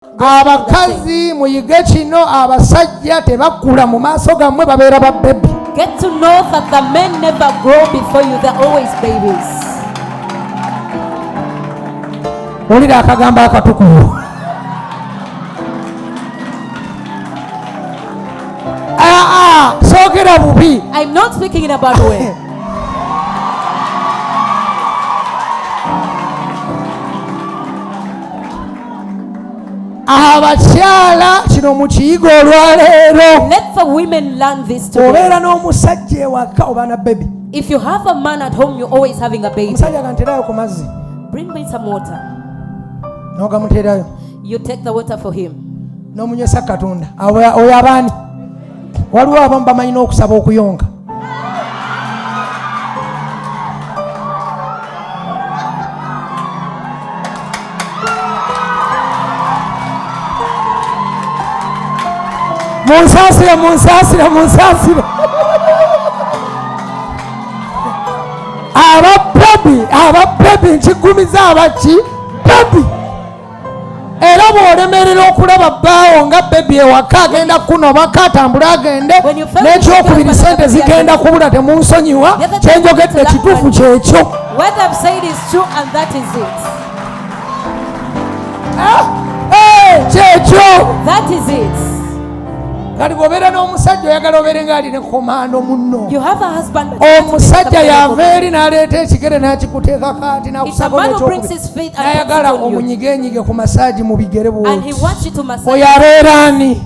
abakazi muyige kino abasajja tebakula mu maaso gammwe babeera ba baby. Get to know that the men never grow before you, they're always babies. Olira akagamba akatukuvu. Sogera bubi. I'm not speaking in a bad way. Abakyala kino mukiyigo olwaleero. Let the women learn this today. Obeera n'omusajja ewaka oba na baby. If you have a man at home, you're always having a baby. Omusajja ganteerayo ku mazzi. Bring me some water. N'ogamuteerayo. You take the water for him. N'omunywesa Katonda. Oyo abaani. Waliwo abamu bamanyi n'okusaba okuyonga. Munsaasire. Aba baby nkigumiza abaki baby. Era bw'olemerera okulaba bbaawo nga baby ewaka agenda kunoba katambula agende n'ekyokubiri sente zigenda kubula temunsonyiwa kyenjogedde kituufu kyekyo. What I've said is true and that is it. Kyekyo. That is it. Kati gobeera n'omusajja oyagala obeere ng'ali ne komando munno. You have a husband. Omusajja yava eri n'aleeta ekigere n'akikuteeka kaati n'akusaba n'ekyokubiri. N'ayagala omunyigenyige ku masaaji mu bigere bw'oti. Oyo abeera ani?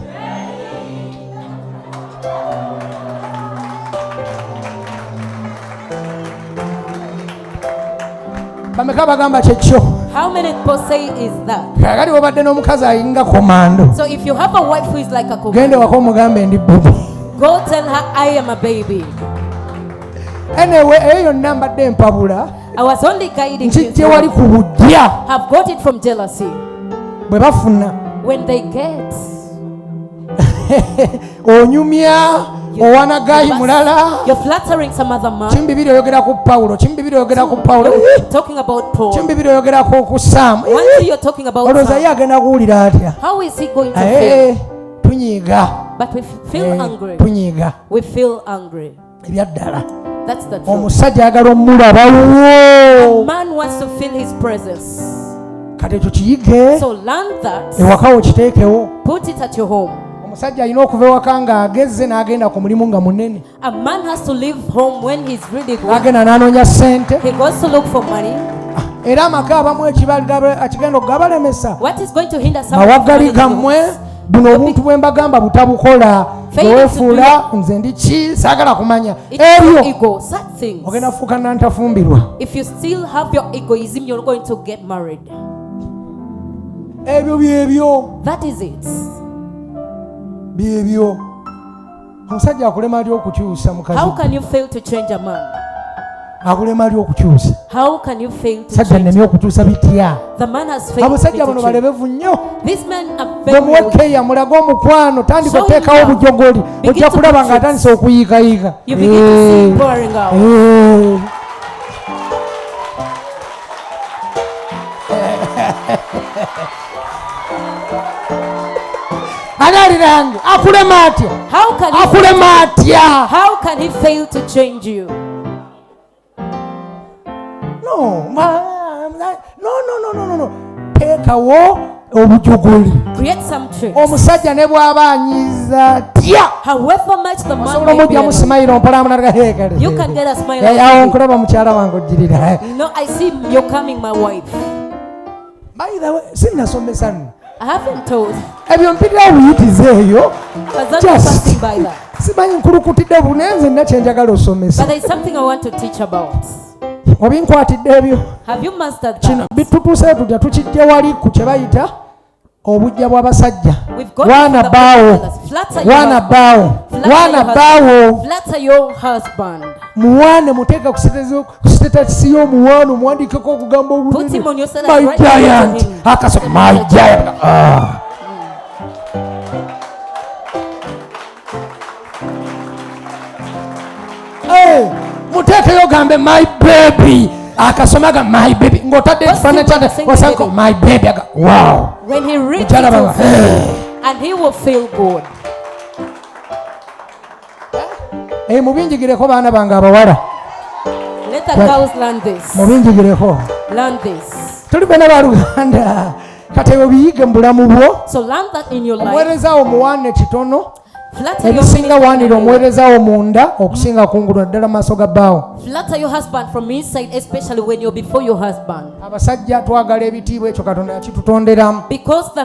Bameka bagamba kyekyo. How many people say is that? Kagati wabadde n'omukazi ayinga komando. So if you have a wife who is like a commando, gende wako mugambe ndi baby. Go tell her I am a baby. Anyway, eyo mbadde mpabula. I was only guiding you. Wali kubujja. Have got it from jealousy. Bwe bafuna. When they get. Onyumya. Owanagayi mulala. You're flattering some other man. Chimbibiri oyogera ku Paulo. Talking about Paul. Chimbibiri oyogera ku Sam. One day you're talking about Sam. Agenda kuwulira atya? How is he going to feel? Tunyiga. But we feel angry. Tunyiga. We feel angry. Ebyaddala. That's the truth. Omusajja agala omulabawo. A man wants to feel his presence. Kati ekyo kiyige. So learn that. Ewaka okiteekewo. Put it at your home. Omusajja alina okuva ewaka ng'agezze n'agenda ku mulimu nga munene. A man has to leave home when he's really good. Agenda n'anoonya ssente. He goes to look for money. Era amaka abamu ekigenda okugabalemesa. What is going to hinder some mawaggali gammwe buno obuntu bwe mbagamba butabukola. Weefuula nze ndi ki saagala kumanya. Ebyo ogenda fuuka nantafumbirwa. If you still have your egoism, you're going to get married. Ebyo byebyo. That is it. Byebyo. Omusajja akulema ali okukyusa mukazi. How can you fail to change a man? Akulema ali okukyusa. How can you fail to change? Sajja okukyusa bitya. The man has failed. Abasajja bano balebevu nnyo. These men are very weak. Bwemuwekeya mulaga omukwano tandika oteekawo obujogoli. Ojja kulaba ng'atandise okuyiikayiika. You begin to see pouring out. Agalirange akulema atya? Akulema atya? How can he fail to change you? No. Teekawo obujogoli. Create some tricks. Omusajja ne bw'aba anyiza atya? However much the man may be. You can get a smile. Awo nkulaba mukyala wange ojjirira. No, I see you're coming, my wife. By the way, sinnasomesa nno. I haven't told. Ebyo mpirira buyitize eyo. Passing by that. Simanyi nkulukutidde bunenze nina kyenjagala osomesa. But there is something I want to teach about. Obinkwatidde ebyo. Have you mastered that? Kino bitutuuse tujja tukijja wali ku kye bayita obujja bw'abasajja. Wana bawo. Flatter your husband. Muwane muteeka ku status y'omuwana omuwandiikeko okugambo obunene. My giant. Akasoma my giant. Muteekeyo gambe my baby. Akasomaga my baby. Ng'otadde ekifaananyi kyate osanga my baby. Wow. When he reads it, he'll feel, and he will feel good. Mubinjigireko baana bange abawala. Let the girls learn this. Mubinjigireko. Learn this. Tuli bana baluganda. Kati obiyige mu bulamu bwo. So learn that in your life. Omwerezawo muwaane kitono. Ebisinga waanira omwerezawo munda okusinga kungulu ddala maaso ga bbaawo. Flatter your husband from inside, especially when you're before your husband. Abasajja twagala ebitiibwa ekyo Katonda yakitutonderamu. Because the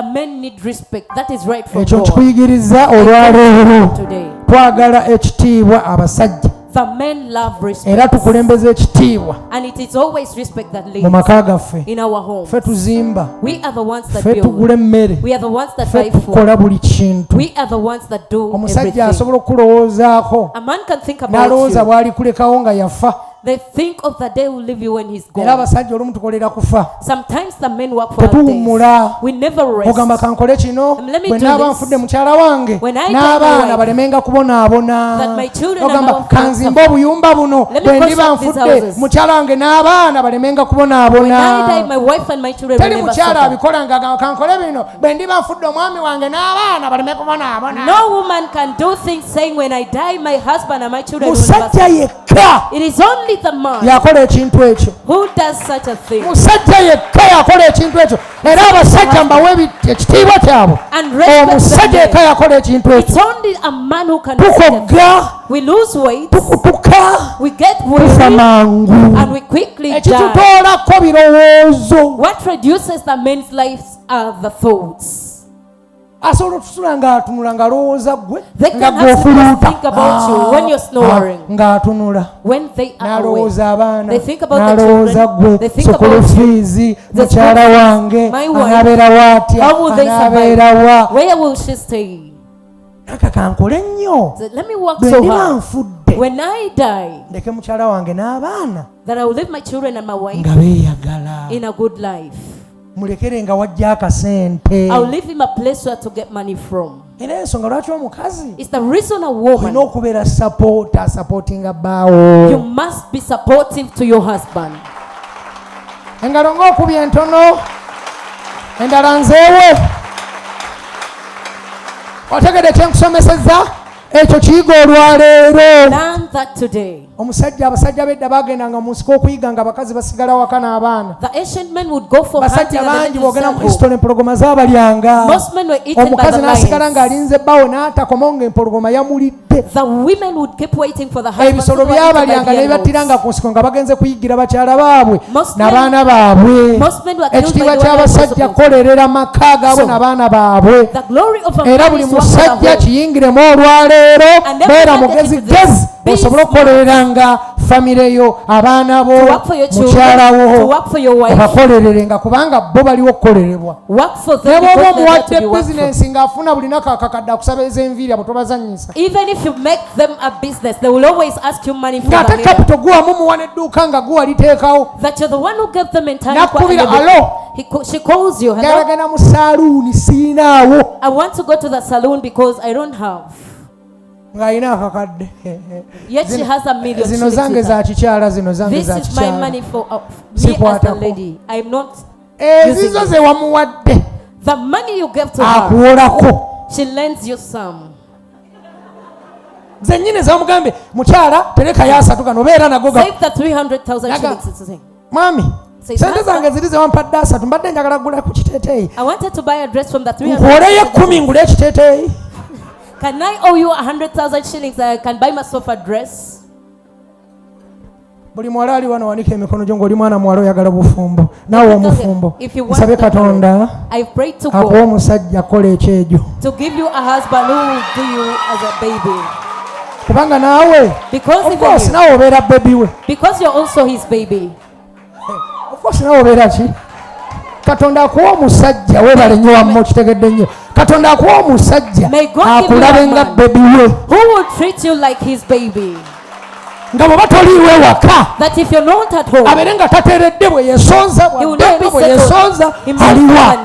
men need respect. That is right from God. Ekyo nkikuyigiriza olwaleero. Twagala ekitiibwa abasajja. The men love respect. Era tukulembeza ekitiibwa. And it is always respect that leads mu maka gaffe. In our homes. Ffe tuzimba. We are the ones that build. Tugula emmere. We are the ones that buy food. Tukola buli kintu. We are the ones that do omusajja asobola okulowoozaako. A man can think about n'alowooza bw'ali kulekawo nga yafa. They think of the day will leave you when he's gone. Era abasajja olumu tukolera kufa. Sometimes the men work for our days. We never rest. Ogamba kankole kino bwe naaba nfudde mukyala wange n'abaana balemenga kubonaabona. Ogamba kanzimba obuyumba buno bwe ndiba nfudde mukyala wange n'abaana balemenga kubonaabona. Teri mukyala abikola nga kankole bino bwe ndiba nfudde omwami wange n'abaana baleme kubonaabona. No woman can do things saying when I die my husband and my children will musajja yekka. It is only the man yakola ekintu ekyo. Who does such a thing? Musajja yekka yakola ekintu ekyo. Era abasajja mbawe ekitiibwa kyabwe. Omusajja yekka yakola ekintu ekyo. It's only a man who can do it. We lose weight. Tukutuka. We get weary. And we quickly die. Ekitutoolako birowoozo. What reduces the men's lives are the thoughts. Asobola otusula ng'atunula ng'alowooza ggwe nga gw'ofuluuta ng'atunula n'alowooza abaana n'alowooza ggwe sukulu fiizi mukyala wange anaabeera waatya anaabeera wa naka kankole nnyo bwe ndiba nfudde ndeke mukyala wange n'abaana nga beeyagala mulekere nga wajja akasente. I'll leave him a place where to get money from. Era ensonga lwaki omukazi it's the reason a woman olina okubeera supportinga bbaawo. You must be supportive to your husband. Engalo ng'okubye entono endala nzeewe. Otegedde kyenkusomesezza ekyo kiyiga olwaleero. Learn that today. Abasajja bedda bagendanga mu nsiko okuyiga nga abakazi basigala waka n'abaana. The ancient men would go for hunting. Basajja bangi bwogenda mu history empologoma zaabalyanga. Most men were eaten by the lions. Omukazi n'asigala ng'alinze bbaawo n'atakoma ng'empologoma yamulidde. The women would keep waiting for the husband. Ebisolo byabalyanga ne bibattiranga ku nsiko nga bagenze kuyigira bakyala baabwe n'abaana baabwe. Ekitiibwa ky'abasajja kolerera maka gaabwe n'abaana baabwe. Era buli musajja kiyingiremu olwaleero beera mugezigezi osobola okukolereranga famire yo abaana bo mukyala wo obakolererenga kubanga bo baliwo okukolerebwa. Ne bw'oba omuwadde bizinensi ng'afuna buli nako akakadde akusabiriza enviiri abo tobazannyisa. Ng'ate kapito guwamu muwa n'edduuka nga guwa liteekawo nakubira alo galagana mu saaluuni siinaawo. Ng'alina akakadde. Zino zange za kikyala zino zange za kikyala. Zikwatako. Ezizo ze wamuwadde akuwolako. Ze nnyini zamugambe mukyala terekayo asatu gano obeera nago mwami sente zange ziri zewampadde asatu mbadde njagala kugula ku kiteeteeyi nkuwoleyo 10 ngule ekiteeteeyi. Can I owe you 100,000 shillings that I can buy myself a dress? Buli mwala ali wano wanika emikono gyo ng'oli mwana muwala oyagala bufumbo naawe omufumbo nsabe Katonda akuwa omusajja akola ekyejo kubanga naawe of course naawe obeera baby we of course naawe obeera ki Katonda akuwa omusajja weebale nnyo wamma okitegedde nnyo Katonda akuwa omusajja akulabe nga baby we nga bw'oba toliiwe waka abeere nga tateeredde bwe yesonza bwe yesonza aliwa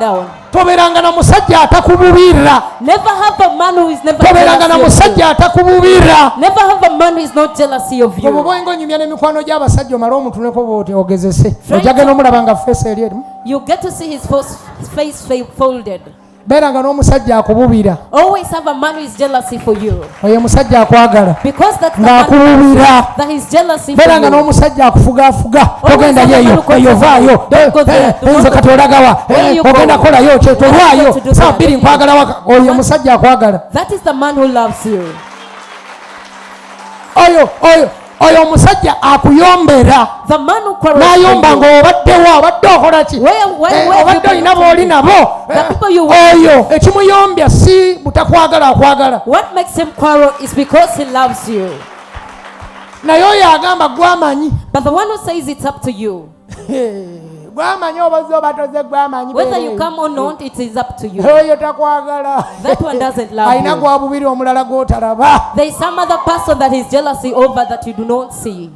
toberanga na musajja atakububira. Never have a man who is never toberanga na jealous of musajja atakububira. you. Never have a man who is not jealousy of you. Obubwengo nyumya n'emikwano gy'abasajja omala omutuneko bw'oti ogezese. Ojjage n'omulaba nga face eri eri. You get to see his face folded. Beeranga n'omusajja akububira. Always have a man who is jealousy for you. Oyo musajja akwagala. Because that's the man that is jealousy for beeranga you. n'omusajja akufugaafuga. Togenda yeeyo, eyo vaayo. Nze kati olagawa. Ogenda kolayo kye tolwayo. Saa bbiri nkwagala waka. Oyo musajja akwagala. That is the man who loves you. Oyo omusajja akuyombera. The man who quarrels n'ayomba ng'obaddewo obadde okola ki? Obadde olina b'oli nabo. Oyo ekimuyombya si butakwagala akwagala. What makes him quarrel is because he loves you. Naye oyo agamba gwamanyi. But the one who says it's up to you. Gwamanyi obaze obatoze gwamanyi. Whether you come or not, it is up to you. Oyo takwagala. That one doesn't love Alina you. gwabubiri omulala gw'otalaba. There is some other person that is jealousy over that you do not see.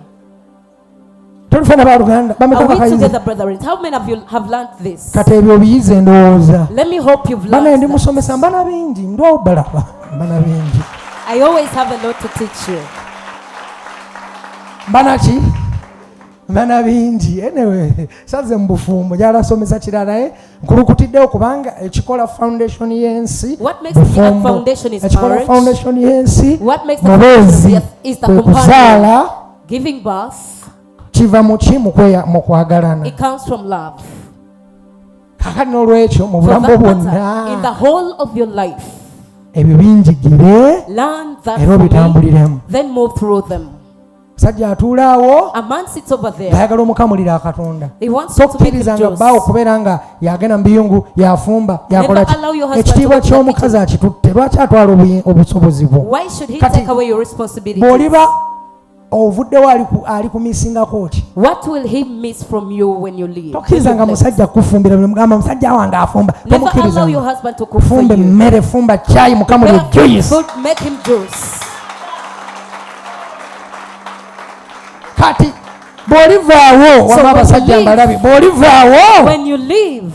Tulufana baluganda. Are we together, brethren? How many of you have learned this? Kati ebyo biyize ndowooza. Let me hope you've Bana learned ndi that. musomesa mbana bingi ndwabalaba. Mbana bingi. I always have a lot to teach you. Banaki? Mbana bingi. Anyway, saze mbufumbo jalasomesa kirala nkulukutiddewo kubanga ekikola foundation y'ensi. What makes the foundation is marriage. Foundation y'ensi. What makes the foundation is the companion. Giving birth. Kiva mu ki mu kwagalana. It comes from love. Kakati n'olwekyo mu bulamu bwonna. In the whole of your life. Ebyo binjigire. Learn that era obitambuliremu. Then move through them. Sajja atuulaawo. A man sits over there. Ayagala omukamulira akatonda. He wants to make tokkirizanga bbaawo okubeera nga yagenda mu biyungu yafumba yakola ki. Ekitiibwa ky'omukazi akitutte. Lwaki atwala obusobozi bwo? Why should he take away your responsibility? Bw'oliba ovuddewo ali kumisingako ki? What will he miss from you when you leave? Tokkirizanga musajja kufumbira mugamba musajja wange afumba. Never allow your husband to cook for Fumba you. emmere, fumba chai, mukamule juice. Make him juice. Kati bw'olivaawo wama abasajja mbalabi bw'olivaawo when you leave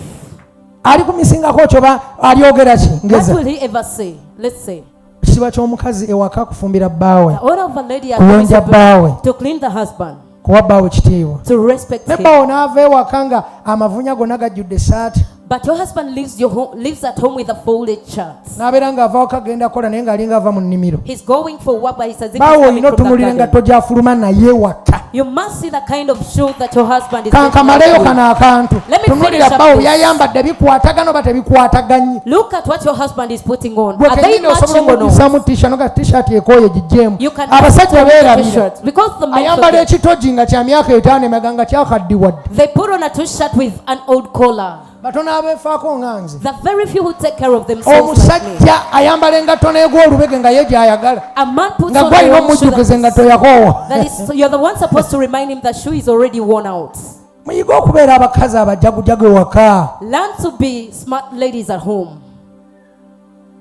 ali kumisingako kyoba alyogera ki ngeza. What will he ever say? Let's say ekitiibwa ky'omukazi ewaka kufumbira bbaawe, the order of a lady kuyonja bbaawe, to clean the husband, kuwa bbaawe ekitiibwa. to respect ne him. bbaawe n'ava ewaka nga amavunya gonna gajjudde essaati. But your husband lives at home with a folded shirt. N'abeera ng'avaako kagenda kola naye ng'alinga ava mu nnimiro. He's going for work, but he says bbaawe olina otumulira engatto gy'afuluma naye waka. You must see the kind of shoe that your husband is kankamaleyo kano akantu. Let me tunulira finish up bbaawe this. byayambadde bikwatagana oba tebikwataganye. Look at what your husband is putting on. Gwe Are they kenyini osobola matching or not? okugisamu t-shirt noga t-shirt ekooye gijjeemu. You can Abasajja beerabira. t-shirt because the men Ayambala forget. ekitogi nga kya myaka 5 emabega nga kyakaddiwadde. They put on a t-shirt with an old collar. Batono abeefaako nga nze. The very few who take care of themselves like me. Omusajja ayambala engatto n'egw'olubege nga ye gy'ayagala. A man puts Nga on gwe alina a shoe omujjukiza engatto yakoowa. that is, you're the one supposed to remind him that shoe is already worn out. Muyige okubeera abakazi abajagujagu ewaka. Learn to be smart ladies at home.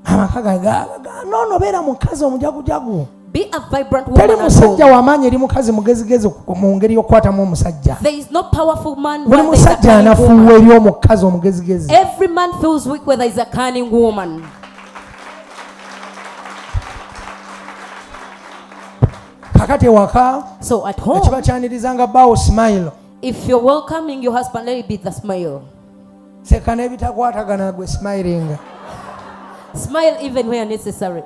Amaka noono beera mukazi omujagujagu. Be a vibrant Teri woman at musajja home. w'amaanyi eri mukazi mugezigezi mu ngeri y'okukwatamu omusajja. There is no powerful man Buli when there is a musajja cunning anafuuwa woman. eri omukazi omugezigezi. Every man feels weak when there is a cunning woman. Kakati ewaka So at home, ekiba kyanirizanga bbaawo smile. if you're welcoming your husband, let it be the smile. Seka n'ebitakwatagana gwe smiling. Smile even where necessary.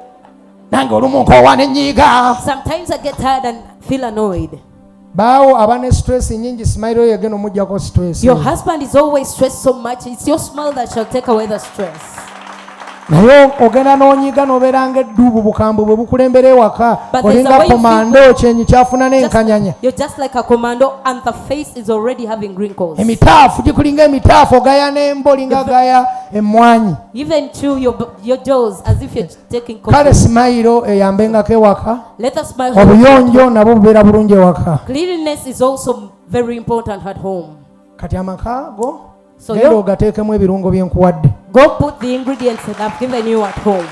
Nange olumu nkoowa ne nnyiiga. Sometimes I get tired and feel annoyed. Baawo aba ne stress nnyingi smile oyo yagenda omuggyako stress. Your husband is always stressed so much. It's your smile that shall take away the stress. Naye ogenda n'onyiiga n'obeera ng'eddubu bukambwe bwe bukulembera ewaka. But there's Olinga a way you komando kyenyi kyafuna n'enkanyanya. You're just like a commando and the face is already having wrinkles. Emitaafu gikulinga emitaafu ogaya n'embo olinga gaya emmwanyi. Even through your jaws as if you're taking Kale coffee. smile eyambengako ewaka. Let us smile. hold Obuyonjo nabwo bubeera bulungi ewaka. Cleanliness is also very important at home. Kati amaka go So genda you ogateekemu ebirungo bye nkuwadde. go put the ingredients that I've given you at home.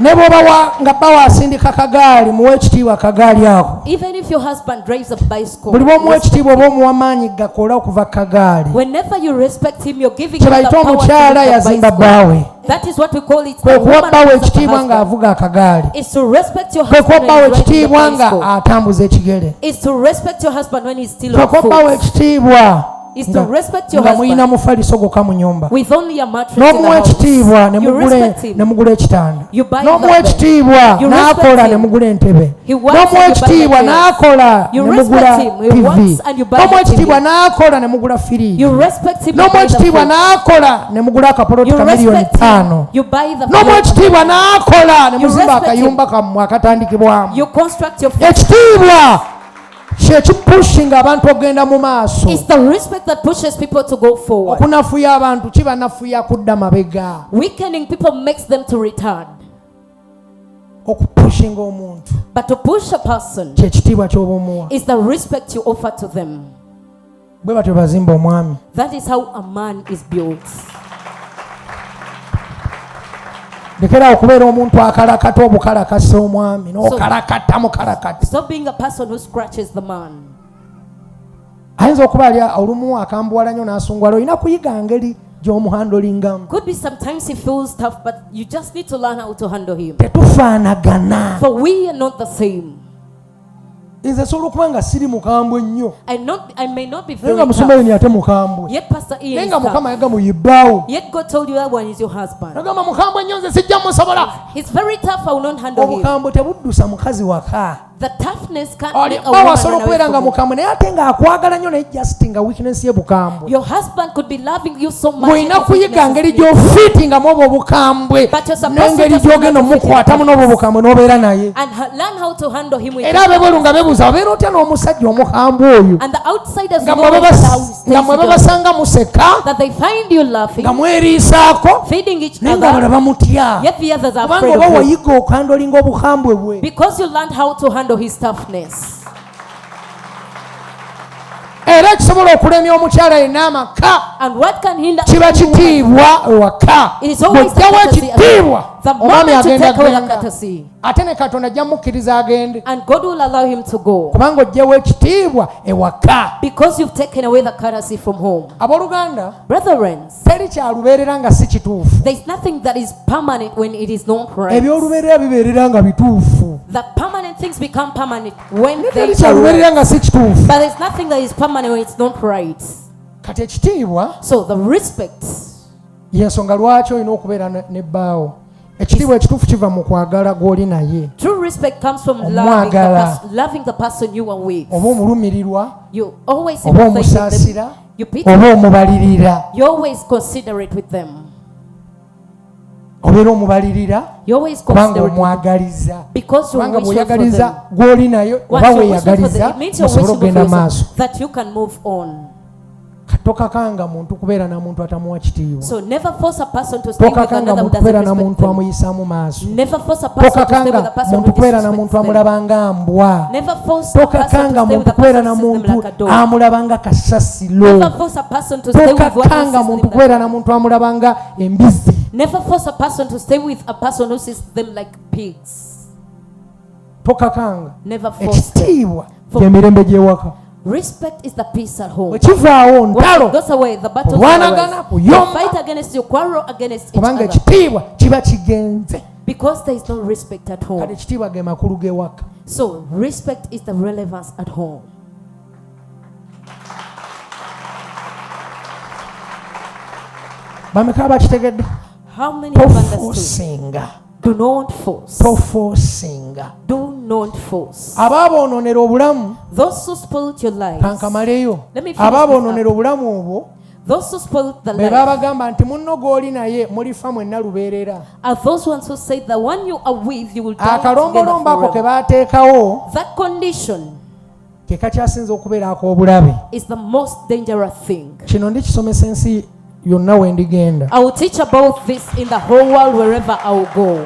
ne bw'oba nga bba wasindika kagaali muwe ekitiibwa kagaali ako. Even if your husband drives a bicycle, buli bw'omuwa ekitiibwa oba omuwa maanyi gakola okuva kagaali. whenever you respect him, you're giving him the kyebayita power to omukyala lift a yazimba bicycle. bbaawe. That is what we call it. kwe The kuwa woman bbaawe who is the ekitiibwa husband. ng'avuga akagaali. Is to respect your kwe kuwa husband bbaawe when he's riding the ekitiibwa nga bicycle. atambuza ekigere. Is to respect your husband when he's still kwe on kuwa bbaawe foot. ekitiibwa Is to respect your nga muyina husband mufaliso gwokka mu nyumba. with only a mattress in n'omuwa the house. ekitiibwa ne You respect ne him. mugula ekitanda. You buy n'omuwa the bed. ekitiibwa You n'akola respect ne him. mugula entebe. He works n'omuwa and you buy ekitiibwa the chairs. n'akola You ne respect mugula him. He TV. works and you buy n'omuwa the TV. ekitiibwa n'akola ne mugula firiiji. You respect him. n'omuwa You buy the ekitiibwa food. n'akola ne mugula akapoloti You ka miliyoni respect 5. him. You buy the n'omuwa food. ekitiibwa n'akola ne You muzimba respect akayumba kammwe akatandikibwamu. You construct your food. ekitiibwa kye kipushinga abantu okugenda mu maaso. It's the respect that pushes people to go forward. okunafuya abantu kibanafuya kudda mabega. Weakening people makes them to return. okupushinga omuntu But to push a person kyekitiibwa ky'oba omuwa. is the respect you offer to them. bwe batyo bazimba omwami. That is how a man is built. lekera okubeera omuntu akalakata obukalakasa omwami n'okalakata mukalakata. Stop being a person who scratches the man. ayinza okuba ali olumu akambuwala nnyo n'asungwala olina kuyiga ngeri gy'omuhandolingamu. Could be sometimes he feels tough, but you just need to learn how to handle him. tetufaanagana. For we are not the same. nze sobola okuba nga siri mukambwe nnyo I may not be naye very nga musomeri tough. ate mukambwe Yet Pastor naye Ian is nga tough. mukama yagamuyibbaawo. Yet God told you that one is your husband. nagamba mukambwe nnyo nze sijja musobola. He's very tough. I will not handle him. obukambwe tebuddusa mukazi waka. The toughness can't oli make a woman wasobola run away okubeera nga from you. mukambwe naye ate ng'akwagala nnyo naye just nga weakness ye bukambwe. Your husband could be loving you so much. ng'olina and his kuyiga weakness ngeri is weak. gy'ofiitingamu obwo obukambwe But you're supposed to n'engeri just gy'ogenda learn to fit omukwatamu in. n'obwo obukambwe n'obeera naye. And learn how to handle him with era ab'ebweru nga beebuuza obeera otya n'omusajja omukambwe oyo And the outsiders nga know how nga mwe babasanga museka that they find you laughing, nga mweriisaako feeding each naye nga other, balaba mutya. yet the others are kubanga afraid oba of you. wayiga okwandolinga obukambwe bwe. Because you learned how to handle his toughness. era kisobola okulemya omukyala yenna amaka. And what can hinder kiba kitiibwa ewaka. It is always the bw'ojjawo courtesy ekitiibwa the omwami moment you agenda take away the genda. courtesy, ate ne katonda ajja mukkiriza agende and God will allow him to go. kubanga ojjawo ekitiibwa ewaka. Because you've taken away the courtesy from home. abooluganda Brethren, teri kyalubeerera nga si kituufu. there's nothing that is permanent when it is not right. ebyolubeerera bibeerera nga bituufu. The permanent things become permanent when they teri are kyalubeerera right. nga si kituufu. But there's nothing that is permanent when it's not right. kati ekitiibwa So the respect yensonga lwaki olina okubeera ne bbaawo. ekitiibwa ekituufu kiva mu kwagala gw'oli naye. True respect comes from Omwagala. loving the person you are with. oba omulumirirwa You always oba sympathize with omusaasira them. You pity. oba omubalirira. You always considerate with them. obeera omubalirira You always kubanga considerate with them. omwagaliza. Because you kubanga wish for bw'oyagaliza them. gw'oli naye oba Once you wish for them, weeyagaliza it means you're musobole wishing for okugenda maaso. yourself that you can move on. tokakanga muntu kubeera na muntu atamuwa kitiibwa. So never force a person to stay with tokakanga another who muntu kubeera na doesn't muntu respect them. amuyisaamu maaso. Never force a person to stay with a tokakanga person muntu who kubeera na muntu disrespects them. amulaba nga mbwa. Never force a person to tokakanga stay with muntu a kubeera person na who sees them muntu like a dog. amulaba nga kasasiro. Never force a person to stay with what tokakanga sees muntu them kubeera like. na muntu amulaba nga embizi. Never force a person to stay with a person who sees them like pigs. tokakanga. Never force them. ekitiibwa gy'emirembe gy'ewaka. Respect is the peace at home. bwe kivaawo When ntalo it goes away, the battles kulwanagana are kuyomba. fight against you, quarrel against each kubanga other. ekitiibwa kiba kigenze. Because there is no respect at kale home. ekitiibwa ge makulu g'ewaka. So respect is the relevance at home. bameka bakitegedde. How many have understood? tofuusinga. Do not force. tofuusinga. Do not force. abaaboononera obulamu Those who spoiled your lives, kankamaleyo. Let me finish abaaboononera obulamu obwo those who spoiled the be life, babagamba nti munno gw'oli naye mulifa mwenna lubeerera. are those ones who say the one you are with, you will die together akalombolombo ako ke forever. baateekawo That condition ke kakyasinza okubeera ak'obulabe. is the most dangerous thing. kino ndikisomesa ensi yonna we ndigenda. I will teach about this in the whole world wherever I will go.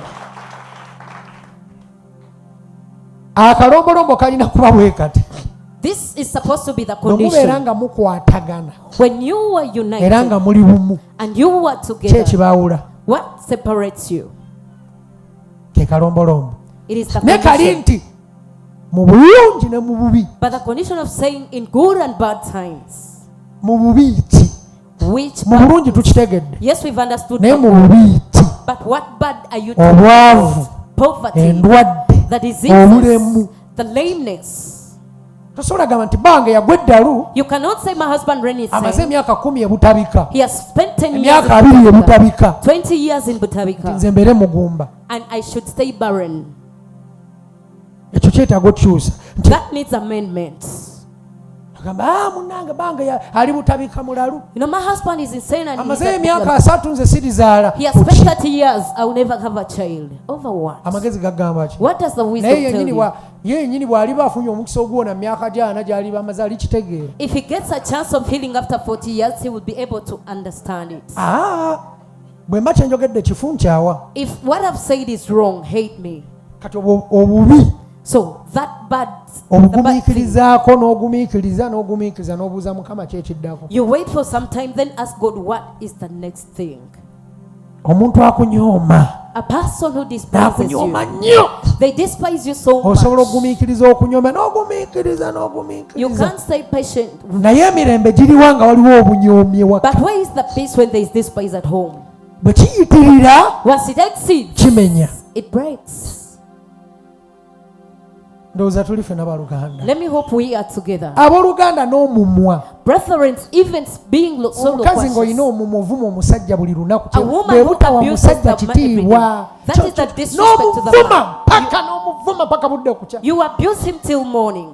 akalombolombo kalina kuba bwe kati. This is supposed to be the bwe mubeera condition. nga mukwatagana When you were era nga united muli bumu and you were ki together, ekibaawula. what separates you? ke kalombolombo It is the ne kali condition. nti mu bulungi ne mu bubi But the condition of saying in good and bad times. mu bubi ki Which mu bad? bulungi tukitegedde Yes, we've understood. naye mu But, bubi ki but what bad are you talking obwavu about? Poverty, endwadde the diseases, obulemu the lameness. tosobola gamba nti bange yagwa eddalu You cannot say my husband ran his amaze same. emyaka 10 ebutabika He has spent 10 years in emyaka 2 ebutabika 20 years in Butabika, nze mbeere mugumba and I should stay barren. ekyo kyetaaga okyusa nti That needs amendment. agamba munange bange ali butabika mulalu You know, my husband is insane and he's amazeyo a- emyaka 3 nze sirizaala he has spent 30 years. I will never have a child. Over what? amagezi gagamba ki What does the wisdom naye tell you? yenyini bw'aliba afunye omukisa ogwona myaka gyana gyali bamaze alikitegeera If he gets a chance of healing after 40 years, he will be able to understand it. bwe mba kyenjogedde kifu nkyawa If what I've said is wrong, hate me. kati obubi So that bad thing, obugumiikirizaako n'ogumiikiriza n'obuuza mukama kyekiddako you wait for some time, then ask God, what is the next thing? omuntu akunyooma A person who despises n'akunyooma you, nnyo they despise you so osobola much. okugumiikiriza okunyooma n'ogumiikiriza You n'ogumiikiriza can't stay patient. naye emirembe giriwa nga waliwo obunyoomye waka But where is the peace when there is despise at home? bwe kiyitirira Once it exceeds, kimenya it breaks. ndowooza tuli ffe n'abaluganda Let me hope we are together. abooluganda n'omumwa Brethren, even being so omukazi ng'olina loquacious, omumwa ovuma omusajja buli lunaku A woman bwe who butawa abuses musajja the man every kitiibwa day. That is the disrespect to the n'omuvuma man. paka n'omuvuma paka budde kukya you abuse him till morning.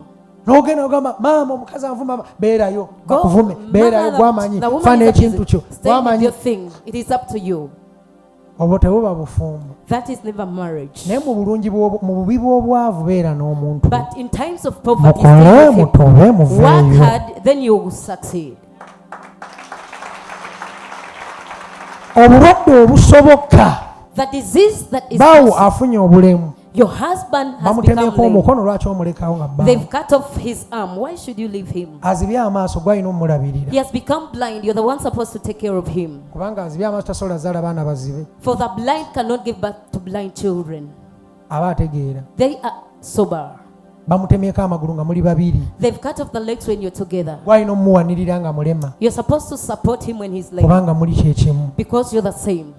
n'ogenda ogamba maama omukazi anvuma beerayo Go, bakuvume beerayo gwamanyi the woman fana is ekintu abusing. kyo Stay with gwamanyi your thing. It is up to you. obwo tebuba bufumbo That is never marriage. naye mu bulungi mu bubi bw'obwavu beera n'omuntu But in times of poverty, mukole stay with him. mutobe Work muveeyo hard, then you will succeed. obulwadde obusoboka The disease that is bawo possible, afunye obulemu your husband has bamutemyeko become lame. omukono lwaki omulekawo nga bba They've cut off his arm. Why should you leave him? azibye amaaso gwalina omulabirira He has become blind. You're the one supposed to take care of him. kubanga azibye amaaso tasobola zaala baana bazibe For the blind cannot give birth to blind children. aba ategeera They are sober. bamutemyeko amagulu nga muli babiri They've cut off the legs when you're together. gwalina omuwanirira nga mulema You're supposed to support him when he's lame kubanga muli kyekimu because you're the same.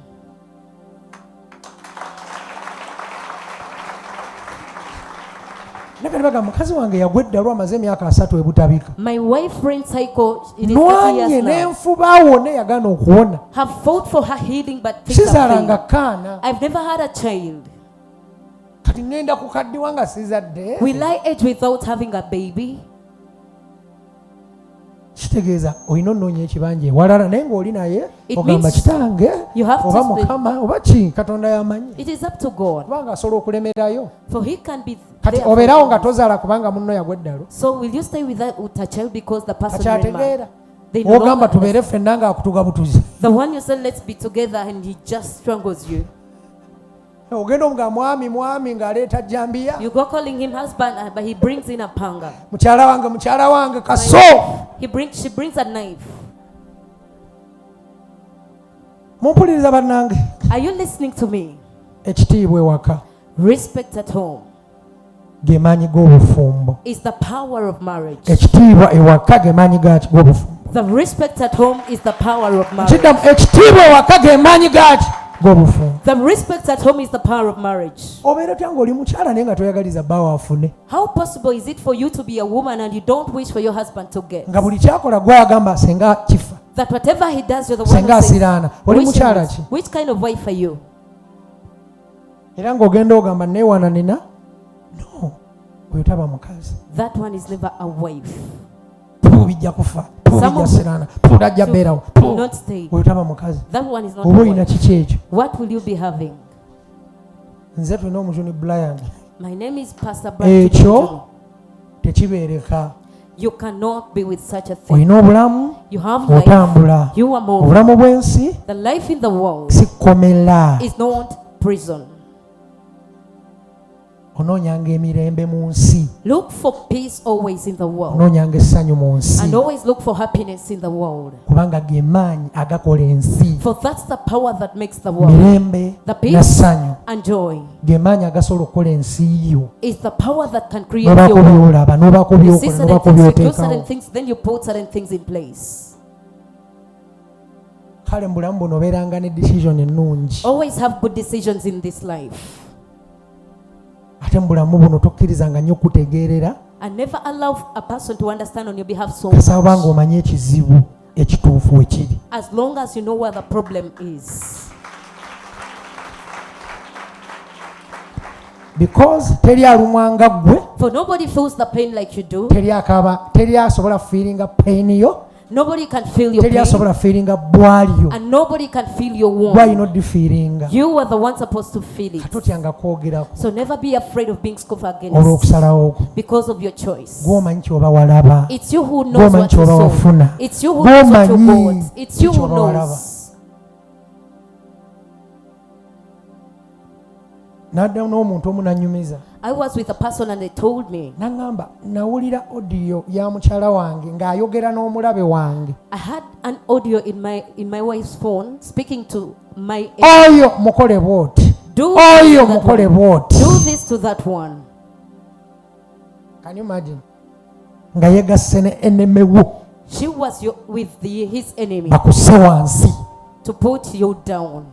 nakati baga mukazi wange yagwa eddalu amaze emyaka 3 ebutabika My wife brain cycle, it is 30 nwanye years now. n'enfuba ne yagaana okuwona Have fought for her healing, but things are sizaalanga failing. kaana I've never had a child. kati ŋŋenda kukaddiwa nga sizadde Will I age without having a baby? kitegeeza olina onoonya ekibanja ewalala naye ng'oli naye It ogamba means kitange you have to oba speak. mukama oba ki katonda yamanyi It is up to God. kubanga asobola okulemerayo For he can be kati there for obeerawo you. nga tozaala kubanga munno yagwa eddalu So will you stay with a child because the person ran akyategeera mad? They no ogamba longer tubeere ffenna nga akutuga butuzi The one you said let's be together and he just strangles you. ogenda omuga mwami ng'aleeta jambiya You go calling him husband, but he brings in a panga. mukyala wange kaso She brings a knife. mumpuliriza bannange Are you listening to me? ekitiibwa ewaka Respect at home ge maanyi g'obufumbo is the power of marriage. ekitiibwa ewaka ge maanyi g'obufumbo The respect at home is the power of marriage. kiddamu ekitiibwa ewaka ge maanyi gaki g'obufumbo The respect at home is the power of marriage. obeera otya ng'oli mukyala naye nga toyagaliza bbaawo afune How possible is it for you to be a woman and you don't wish for your husband to get? nga buli kyakola gwagamba senga kifa That whatever he does, you're the one senga who says, asiraana oli mukyala ki which kind of wife are you? era ng'ogenda ogamba neewana nina no oyo taba mukazi That one is never a wife. bijja kufa bijja siraana ajja beerawo Do not stay. oyo taba mukazi That one is not a oba olina wife. kiki ekyo What will you be having? nze tulina omujuni brian My name is Pastor Brian. ekyo tekibeereka You cannot be with such a thing. olina obulamu You have life. otambula You are moving. obulamu bw'ensi The life in the world si kkomera is not prison. onoonyanga emirembe mu nsi, Look for peace always in the world. onoonyanga essanyu mu nsi, And always look for happiness in the world. kubanga ge maanyi agakola ensi. For that's the power that makes the world. Mirembe The peace n'essanyu and joy ge maanyi agasobola okukola ensi yo. is the power that can create N'obaako your world. byolaba, n'obaako You see byokola, certain n'obaako things, you do certain byoteekawo. things, then you put certain things in place. Kale mu bulamu buno obeeranga ne decision ennungi. Always have good decisions in this life. Ate mu bulamu buno tokkirizanga nnyo kutegeerera And never allow a person to understand on your behalf so kasaba nga much. omanye ekizibu ekituufu we kiri. As long as you know where the problem is. Because teri alumwanga ggwe, For nobody feels the pain like you do. teri asobola feelinga pain yo, Nobody can feel your teri pain. asobola feelinga bwali yo. And nobody can feel your Why you wound. not feelinga? You are the one supposed to feel it. Katotyanga kwogerako So never be afraid of being scoffed against olw'okusalawo kwo. because of your choice. Gw'omanyi kyoba walaba, It's you who knows gw'omanyi what you kyoba saw. wafuna, It's you who knows what you gw'omanyi bought. It's you who kyoba walaba. knows. Nadda n'omuntu omu nanyumiza I was with a person and they told me naŋŋamba nawulira odiyo ya mukyala wange ng'ayogera n'omulabe wange, I had an audio in my wife's phone speaking to my oyo mukole bw'oti, do oyo this to that mukole one. bw'oti. Do this to that one. Can you imagine? Nga yegasse ne eneme wo She was with his enemy bakusse wansi. to put you down.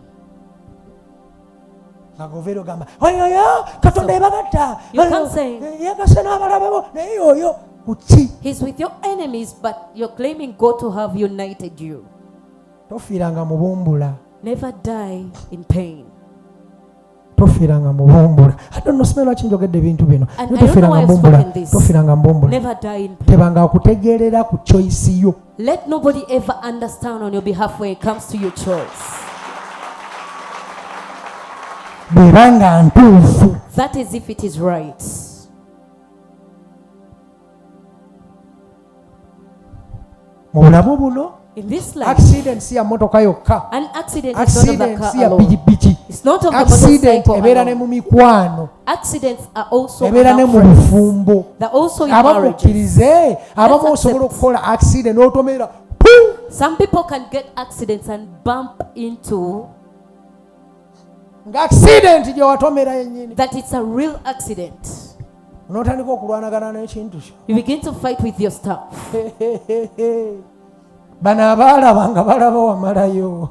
Nga goveera ogamba oyoyo Katonda yabagatta, You can't say- yegasse n'abalabe bo naye oyo kuki? He's with your enemies, but you're claiming God to have united you. Tofiiranga mubumbula, Never die in pain. tofiiranga mubumbula. Ate nno simanyi lwaki njogedde ebintu bino. And Naye I don't know tofiiranga why I've mubumbula, spoken this. tofiiranga mubumbula. Never die in pain. Tebanga akutegeerera ku choice yo. Let nobody ever understand on your behalf when it comes to your choice. Bw'ebanga ntuufu. That is if it is right. Mu bulamu buno In this life, accident si ya motoka yokka, an accident is not of the accident car si ya alone. pikipiki, It's not of the accident motorcycle ebeera ne alone. mu mikwano, Accidents are also ebeera ne among mu friends. bufumbo. They're also in Abamu marriages. mukkirize, abamu Let's osobola accept. okukola accident n'otomera puu! Some people can get accidents and bump into nga accident gye watomera yennyini, that it's a real accident. n'otandika okulwanagana n'ekintu kyo. You begin to fight with your stuff. Bano abaalaba nga balaba wamalayo.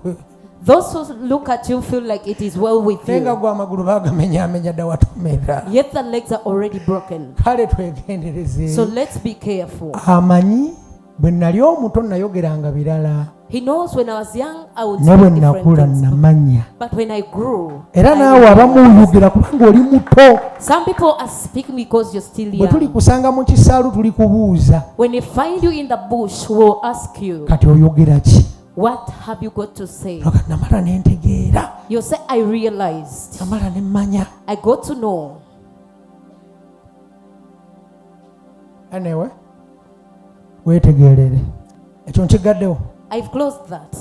Those who look at you feel like it is well with Naye nga you, gwe amagulu baagamenyaamenya dda watomera. yet the legs are already broken. Kale twegendereze. So let's be careful. Amanyi bwe nnali omuto nayogeranga birala, He knows when I was young, I would ne say bwe different nakula things. namanya. But when I grew, Era I naawe realized. abamu oyogera kubanga oli muto. Some people are speaking because you're still Bwe tuli young. kusanga mu kisaalu tuli kubuuza When they find you in the bush, we'll ask you, kati oyogera ki? what have you got to say? Noga namala ne ntegeera, You'll say, I realized. namala ne mmanya. I got to know. Anyway, weetegeerere ekyo nkigaddewo. I've closed that.